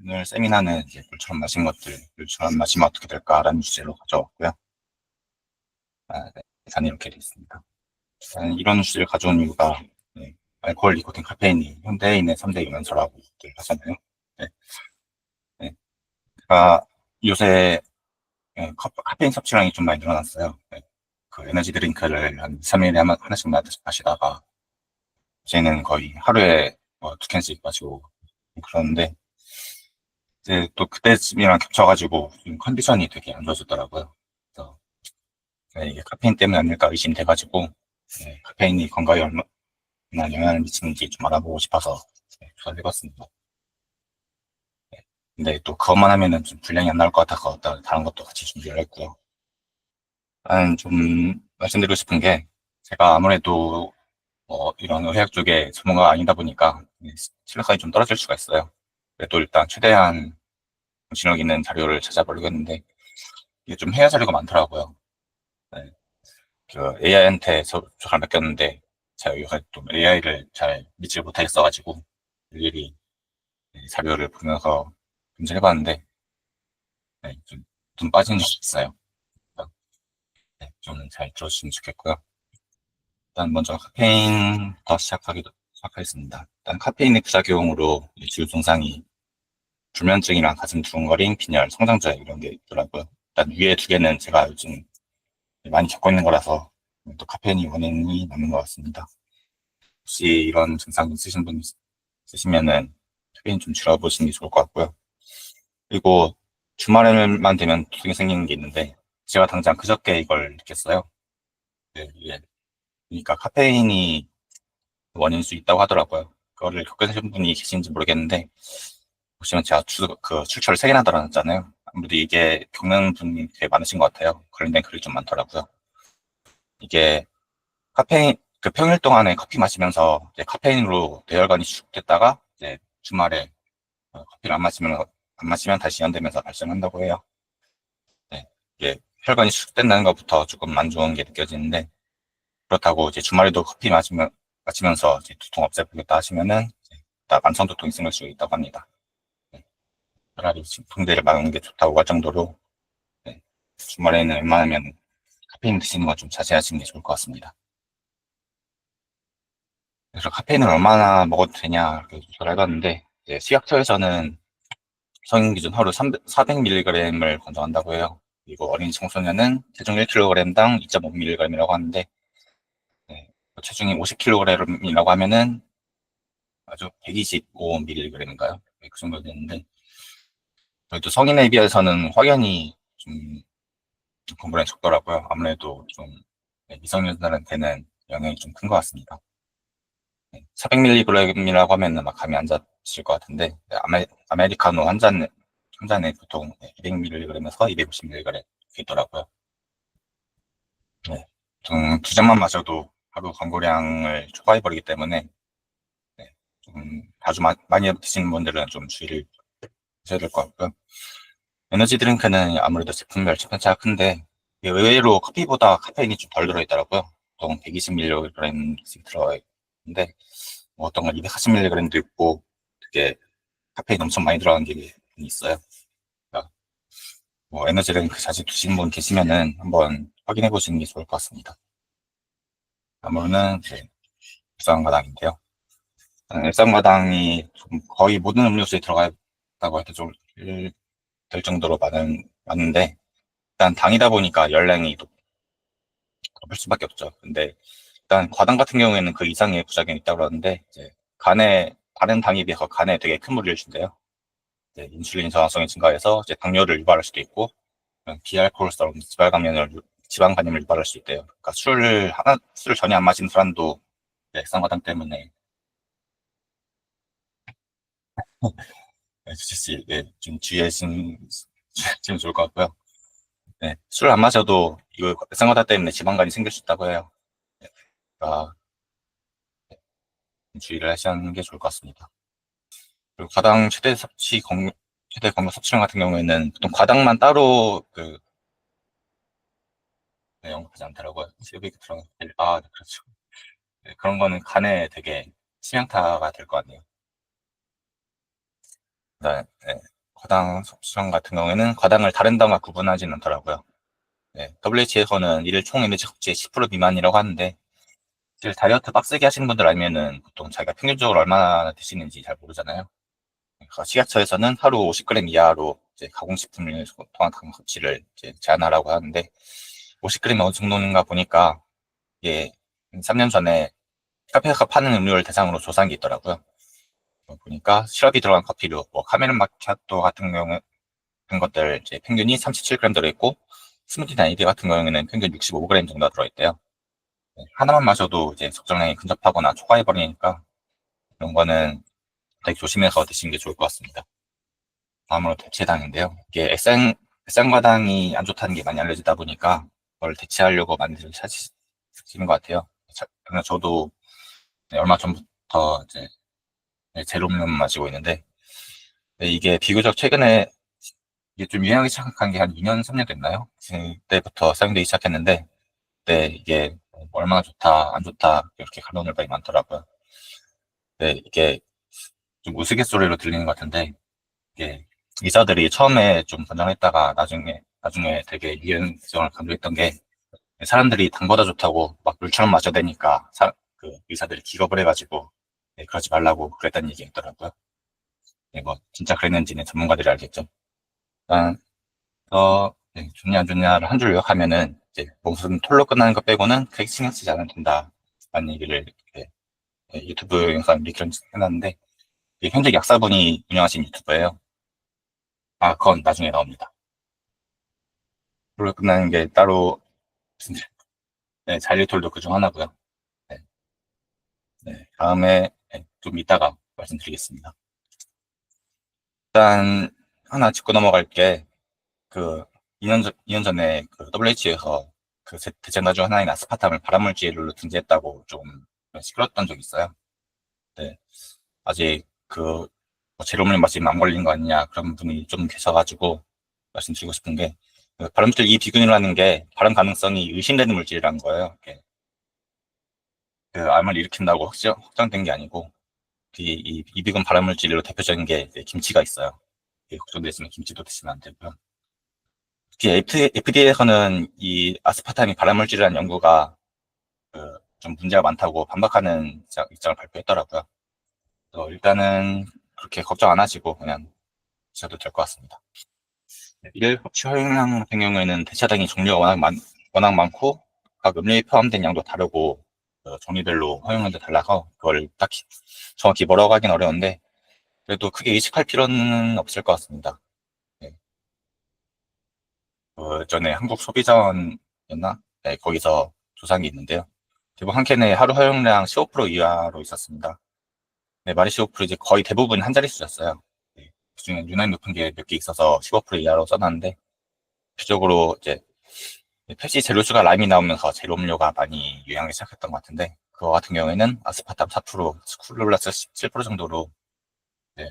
오늘 세미나는 이제 물처럼 마신 것들, 물처럼 마시면 어떻게 될까라는 주제로 가져왔고요. 네, 예산이 이렇게 되어 있습니다. 이런 주제를 가져온 이유가, 네, 알코올, 니코틴, 카페인이 현대인의 3대 영양소라고 하잖아요. 네, 네. 제가 요새 카페인 섭취량이 좀 많이 늘어났어요. 네, 그 에너지 드링크를 한 3일에 하나씩 마시다가, 이제는 거의 하루에 2캔씩 마시고 그러는데, 이제 또 그때쯤이랑 겹쳐가지고 좀 컨디션이 되게 안 좋아졌더라고요. 그래서 네, 이게 카페인 때문에 아닐까 의심돼가지고 네, 카페인이 건강에 얼마나 영향을 미치는지 좀 알아보고 싶어서 네, 조사를 해봤습니다. 네, 근데 또 그것만 하면은 좀 분량이 안 나올 것 같아서 다른 것도 같이 준비를 했고요. 일단 좀 말씀드리고 싶은 게 제가 아무래도 이런 의학 쪽에 전문가가 아니다 보니까 신뢰성이 좀 떨어질 수가 있어요. 그래도 일단 최대한 정신력 있는 자료를 찾아보려고 했는데 이게 좀 해야 자료가 많더라고요. 네, 그 AI한테 조사를 맡겼는데 제가 요새 좀 AI를 잘 믿지 못하겠어가지고 일일이 자료를 보면서 검증해봤는데 네, 좀 빠진 적이 있어요. 그래서, 네, 좀 잘 들어주시면 좋겠고요. 일단 먼저 카페인부터 시작하겠습니다. 일단 카페인의 부작용으로 주요 증상이 불면증이랑 가슴 두근거림, 빈혈, 성장좌 이런 게 있더라고요. 일단 위에 두 개는 제가 요즘 많이 겪고 있는 거라서 또 카페인이 원인이 맞는 것 같습니다. 혹시 이런 증상 있으신 분 있으시면은 카페인 좀 줄여보시는 게 좋을 것 같고요. 그리고 주말에만 되면 두통이 생기는 게 있는데 제가 당장 그저께 이걸 느꼈어요. 네, 예. 그러니까 카페인이 원인일 수 있다고 하더라고요. 그거를 겪으신 분이 계신지 모르겠는데 보시면 제가 출처를 3개나 달아놨잖아요. 아무래도 이게 겪는 분이 되게 많으신 것 같아요. 관련된 글이 좀 많더라고요. 이게 그 평일 동안에 커피 마시면서 이제 카페인으로 뇌혈관이 수축됐다가 이제 주말에 커피를 안 마시면 다시 연되면서 발생한다고 해요. 네. 이게 혈관이 수축된다는 것부터 조금 안 좋은 게 느껴지는데 그렇다고 이제 주말에도 커피 마시면서 이제 두통 없애보겠다 하시면은 이제 딱 만성 두통이 생길 수 있다고 합니다. 네. 차라리 붕대를 막는 게 좋다고 할 정도로 네. 주말에는 웬만하면 카페인 드시는 거 좀 자제하시는 게 좋을 것 같습니다. 그래서 카페인을 얼마나 먹어도 되냐 이렇게 조사를 해봤는데 이제 식약처에서는 성인 기준 하루 400mg을 권장한다고 해요. 그리고 어린 청소년은 체중 1kg당 2.5mg이라고 하는데 네, 체중이 50kg이라고 하면은 아주 125mg인가요? 네, 그 정도 되는데 그래도 성인에 비해서는 확연히 좀 분량이 적더라고요. 아무래도 좀 네, 미성년자한테는 영향이 좀 큰 것 같습니다. 400mg이라고 하면 막 감이 안 잡히실 것 같은데, 네, 아메리카노 한 잔에 보통 200mg에서 250mg 이렇게 있더라고요. 네. 보통 2잔만 마셔도 하루 권고량을 초과해버리기 때문에, 네, 좀 자주 많이 드시는 분들은 좀 주의를 하셔야 될 것 같고요. 에너지 드링크는 아무래도 제품별 차이가 큰데, 이게 의외로 커피보다 카페인이 좀 덜 들어있더라고요. 보통 120mg씩 들어있는데, 뭐 어떤 건 240mg도 있고, 되게 카페인 엄청 많이 들어간 게 있어요. 그러니까 뭐 에너지 드링크 자주 드시는 분 계시면은 한번 확인해 보시는 게 좋을 것 같습니다. 다음으로는 이제 일상마당인데요. 일상마당이 좀 거의 모든 음료수에 들어가 있다고 해도 좀 될 정도로 많은데, 일단 당이다 보니까 열량이 높을 수밖에 없죠. 근데 일단 과당 같은 경우에는 그 이상의 부작용이 있다고 그러는데, 이제 다른 당에 비해서 간에 되게 큰 무리를 준대요. 이제 인슐린 저항성이 증가해서 이제 당뇨를 유발할 수도 있고, 비알코올성 지방 간염을 유발할 수 있대요. 그러니까 술을 전혀 안 마시는 사람도 액상과당 때문에 좀 주의하시면 좋을 것 같고요. 네, 술 안 마셔도 이거 액상과당 때문에 지방간이 생길 수 있다고 해요. 네, 그러니까 주의를 하시는 게 좋을 것 같습니다. 그리고 과당 최대 공격 섭취량 같은 경우에는 보통 과당만 따로 언급하지 않더라고요. 실비가 들어간 네, 그렇죠. 네, 그런 거는 간에 되게 치명타가 될 것 같네요. 네, 네. 과당 섭취량 같은 경우에는 과당을 다른 당과 구분하지는 않더라고요. 네, WH에서는 일일 총 에너지 섭취의 10% 미만이라고 하는데, 사실 다이어트 빡세게 하시는 분들 알면은 보통 자기가 평균적으로 얼마나 드시는지 잘 모르잖아요. 그러니까 식약처에서는 하루 50g 이하로 이제 가공식품을 통한 당 섭취를 이제 제한하라고 하는데, 50g이 어느 정도인가 보니까, 이게 3년 전에 카페에서 파는 음료를 대상으로 조사한 게 있더라고요. 보니까 시럽이 들어간 커피류, 뭐 카메론 마키아토 같은 경우 그런 것들 이제 평균이 37g 들어있고, 스무디 아이디 같은 경우에는 평균 65g 정도 들어있대요. 네, 하나만 마셔도 이제 적정량이 근접하거나 초과해버리니까 이런 거는 되게 조심해서 드시는 게 좋을 것 같습니다. 다음으로 대체당인데요. 이게 액상과당이 안 좋다는 게 많이 알려지다 보니까 그걸 대체하려고 많이들 찾으시는 것 같아요. 그냥 저도 얼마 전부터 이제 제로음료만 마시고 있는데, 네, 이게 비교적 최근에 이게 좀 유행하기 시작한 게 한 2년, 3년 됐나요? 그때부터 사용되기 시작했는데, 네, 이게 얼마나 좋다, 안 좋다, 이렇게 가론을 많이 많더라고요. 네, 이게 좀 우스갯소리로 들리는 것 같은데, 이게 의사들이 처음에 좀 권장했다가 나중에 되게 유연성을 강조했던 게, 사람들이 당보다 좋다고 막 물처럼 마셔야 되니까, 그 의사들이 기겁을 해가지고, 네, 그러지 말라고 그랬다는 얘기 있더라고요. 네, 뭐, 진짜 그랬는지는 전문가들이 알겠죠. 일단, 네, 좋냐 안 좋냐를 한 줄 요약하면은, 이제 무슨 톨로 끝나는 거 빼고는 크게 신경 쓰지 않아도 된다. 라는 얘기를 이렇게 유튜브 영상 리뷰를 해놨는데, 이게 현재 약사분이 운영하신 유튜브예요. 아, 그건 나중에 나옵니다. 톨로 끝나는 게 따로, 네, 자일리톨도 그중 하나고요. 네, 네, 다음에 좀 이따가 말씀드리겠습니다. 일단 하나 짚고 넘어갈 게, 그 2년 전에 그 WHO에서 그 대체나 중 하나인 아스파탐을 발암물질로 등재했다고 좀 시끄러웠던 적이 있어요. 네, 아직 그 제로물린 마시면 안 걸린 거 아니냐 그런 분이 좀 계셔가지고 말씀드리고 싶은 게, 그 발암물질 이 비균이라는 게 발암 가능성이 의심되는 물질이라는 거예요. 그 암을 일으킨다고 확정된 게 아니고, 이 비균 발암물질로 대표적인 게 이제 김치가 있어요. 걱정되시면 김치도 드시면 안 되고요. 특히 FDA에서는 이 아스파탐이 발암물질이라는 연구가 좀 문제가 많다고 반박하는 입장을 발표했더라고요. 그래서 일단은 그렇게 걱정 안 하시고 그냥 드셔도 될 것 같습니다. 일일 섭취 허용량 같은 경우에는 대차당이 종류가 워낙 많고 각 음료에 포함된 양도 다르고, 종류별로 허용량도 달라서 그걸 딱히 정확히 뭐라고 하긴 어려운데, 그래도 크게 의식할 필요는 없을 것 같습니다. 네. 그 전에 한국 소비자원이었나? 네, 거기서 조사한 게 있는데요. 대부분 한 캔에 하루 허용량 15% 이하로 있었습니다. 네, 말이 15% 이제 거의 대부분 한 자릿수였어요. 네, 그중에 유난히 높은 게 몇 개 있어서 15% 이하로 써놨는데, 대표적으로 이제 펩시 제로수가 라임이 나오면서 제로음료가 많이 유행하기 시작했던 것 같은데, 그거 같은 경우에는 아스파탐 4%, 스쿨룰라스 17% 정도로, 네,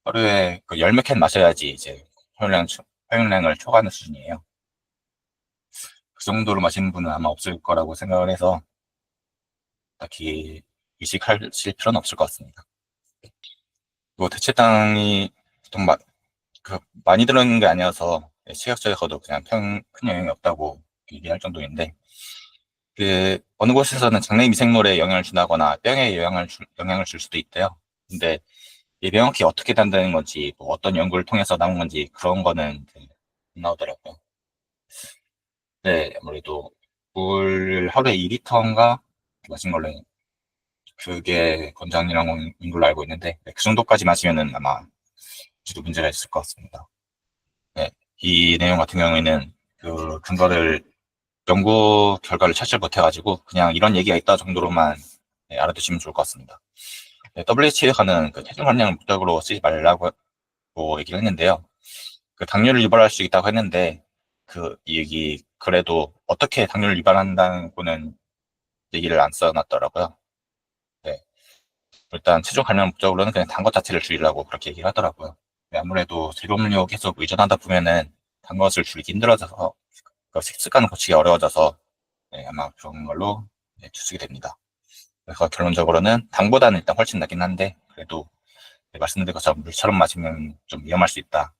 하루에 그 열몇 캔 마셔야지 이제 허용량을 초과하는 수준이에요. 그 정도로 마시는 분은 아마 없을 거라고 생각을 해서 딱히 의식하실 필요는 없을 것 같습니다. 뭐 대체당이 보통 많이 들어있는 게 아니어서 식약처에서도 그냥 큰 영향이 없다고 얘기할 정도인데, 그 어느 곳에서는 장내 미생물에 영향을 준다거나 뼈에 영향을 줄 수도 있대요. 근데 이게 명확히 어떻게 된다는 건지, 뭐 어떤 연구를 통해서 나온 건지 그런 거는 안 나오더라고요. 네, 아무래도 물 하루에 2리터인가 마신 걸로, 그게 권장이라는 걸로 알고 있는데, 네, 그 정도까지 마시면은 아마 주도 문제가 있을 것 같습니다. 네, 이 내용 같은 경우에는 그 근거를 연구 결과를 찾지 못해가지고 그냥 이런 얘기가 있다 정도로만 알아두시면 좋을 것 같습니다. 네, WHO에서는 그 체중 감량을 목적으로 쓰지 말라고 얘기를 했는데요. 그 당뇨를 유발할 수 있다고 했는데, 이 얘기 그래도 어떻게 당뇨를 유발한다고는 얘기를 안 써놨더라고요. 네, 일단 체중 감량 목적으로는 그냥 단 것 자체를 줄이라고 그렇게 얘기를 하더라고요. 네, 아무래도 제로음료 계속 의존하다 보면은 단 것을 줄이기 힘들어져서, 그 식습관을 고치기 어려워져서, 네, 아마 그런 걸로 추측이 됩니다. 그래서 결론적으로는 당보다는 일단 훨씬 낫긴 한데, 그래도 말씀드린 것처럼 물처럼 마시면 좀 위험할 수 있다.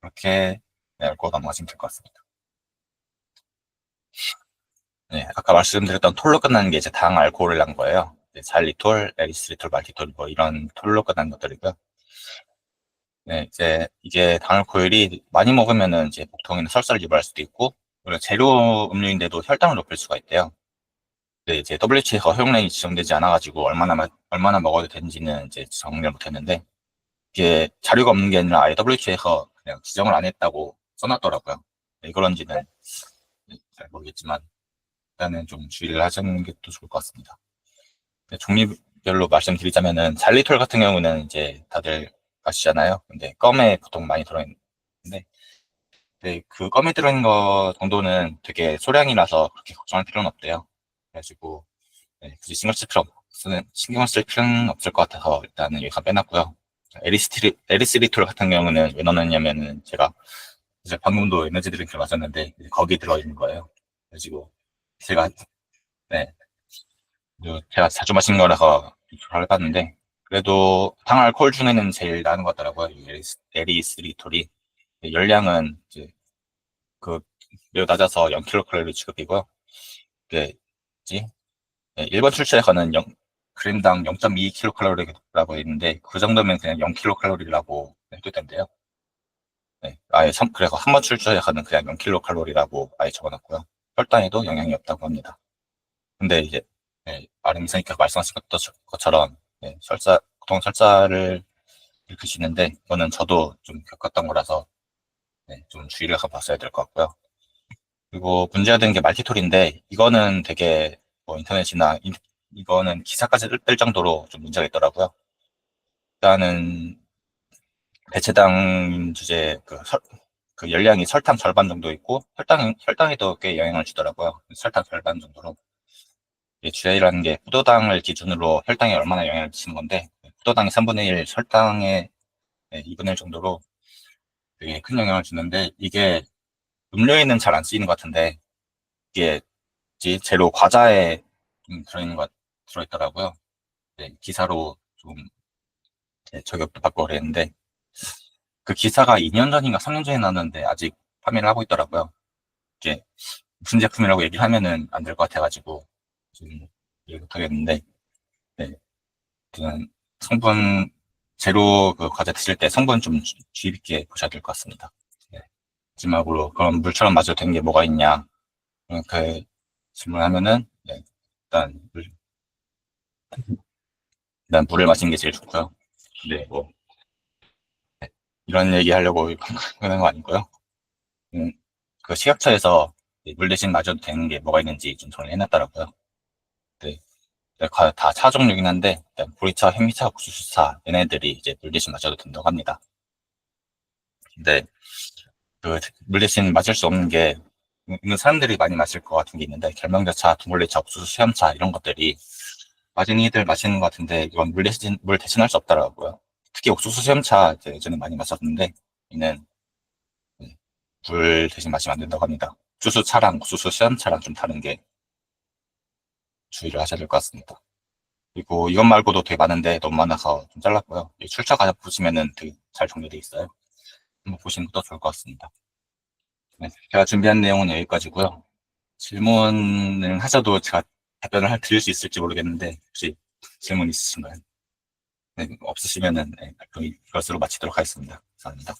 그렇게 알고 넘어가시면 될 것 같습니다. 네, 아까 말씀드렸던 톨로 끝나는 게 이제 당 알코올이란 거예요. 자일리톨, 에리스리톨, 말티톨 뭐 이런 톨로 끝나는 것들이고요. 네, 이제 이게 당 알코올이 많이 먹으면은 이제 복통이나 설사를 유발할 수도 있고, 그리고 제로 음료인데도 혈당을 높일 수가 있대요. 근데 이제 WHO가 허용량이 지정되지 않아가지고 얼마나 먹어도 되는지는 이제 정리를 못했는데, 이게 자료가 없는 게 아니라 아예 WHO가 그냥 지정을 안 했다고 써놨더라고요. 왜 그런지는 잘 모르겠지만 일단은 좀 주의를 하시는 게 또 좋을 것 같습니다. 종류별로 말씀드리자면은 잘리톨 같은 경우는 이제 다들 아시잖아요. 근데 껌에 보통 많이 들어있는데, 네, 그 껌에 들어있는 거 정도는 되게 소량이라서 그렇게 걱정할 필요는 없대요. 그래가지고 네, 굳이 신경을 쓸 필요는 없을 것 같아서 일단은 여기서 빼놨고요. 에리스리톨 같은 경우는 왜 넣었냐면은 제가 이제 방금도 에너지 드링크를 마셨는데 이제 거기 들어있는 거예요. 그래가지고 제가 네, 제가 자주 마시는 거라서 비교를 해봤는데 그래도 당 알코올 중에는 제일 나은 것 같더라고요. 이 에리스리톨이 열량은 이제 그 매우 낮아서 0kcal 취급이고요. 이게 뭐지? 네, 일본 출처에서는 0g당 0.2kcal라고 있는데 그 정도면 그냥 0kcal라고 해도 된대요. 네, 그래서 한 번 출처에서는 그냥 0kcal라고 아예 적어놨고요. 혈당에도 영향이 없다고 합니다. 근데 이제 네, 아름 이사님께서 말씀하신 것처럼 네, 보통 설사를 일으키시는데 이거는 저도 좀 겪었던 거라서 네, 좀 주의를 해서 봤어야 될 것 같고요. 그리고 문제가 되는 게 말티톨인데 이거는 되게 뭐 이거는 기사까지 뜰 정도로 좀 문제가 있더라고요. 일단은 대체당 주제 그 열량이 설탕 절반 정도 있고 혈당에도 꽤 영향을 주더라고요. 설탕 절반 정도로. 이게 주의라는 게 포도당을 기준으로 혈당에 얼마나 영향을 미치는 건데 포도당의 3분의 1, 설탕의 2분의 1 정도로 되게 큰 영향을 주는데 이게 음료에는 잘 안 쓰이는 것 같은데 이게 재료 과자에 좀 들어있더라고요. 네, 기사로 좀 저격도 받고 그랬는데 그 기사가 2년 전인가 3년 전에 나왔는데 아직 판매를 하고 있더라고요. 이게 무슨 제품이라고 얘기를 하면은 안 될 것 같아가지고 좀 얘기 못하겠는데 네, 그냥 성분 재료 그 과자 드실 때 성분 좀 주의 깊게 보셔야 될 것 같습니다. 네. 마지막으로 그럼 물처럼 마셔도 되는 게 뭐가 있냐? 그 질문하면은 네, 일단 일단 물을 마시는 게 제일 좋고요. 네, 뭐 이런 얘기 하려고 하는 거 아니고요. 음, 그 식약처에서 물 대신 마셔도 되는 게 뭐가 있는지 좀 정리해 놨더라고요. 네, 다 차 종류긴 한데 일단 보리차, 현미차, 옥수수차 얘네들이 이제 물 대신 마셔도 된다고 합니다. 근데 그 물 대신 마실 수 없는 게 있는 사람들이 많이 마실 것 같은 게 있는데 결명자차, 둥글레차, 옥수수 수염차 이런 것들이 많이들 마시는 것 같은데 이건 물 대신할 수 없더라고요. 특히 옥수수 수염차 이제 예전에 많이 마셨는데 이는 네, 물 대신 마시면 안 된다고 합니다. 옥수수차랑 옥수수 수염차랑 좀 다른 게 주의를 하셔야 될 것 같습니다. 그리고 이것 말고도 되게 많은데 너무 많아서 좀 잘랐고요. 이 출처 과자 보시면은 되게 잘 정리되어 있어요. 한번 보시는 것도 좋을 것 같습니다. 네, 제가 준비한 내용은 여기까지고요. 질문을 하셔도 제가 드릴 수 있을지 모르겠는데 혹시 질문 있으신가요? 네, 없으시면은 네, 그럼 이것으로 마치도록 하겠습니다. 감사합니다.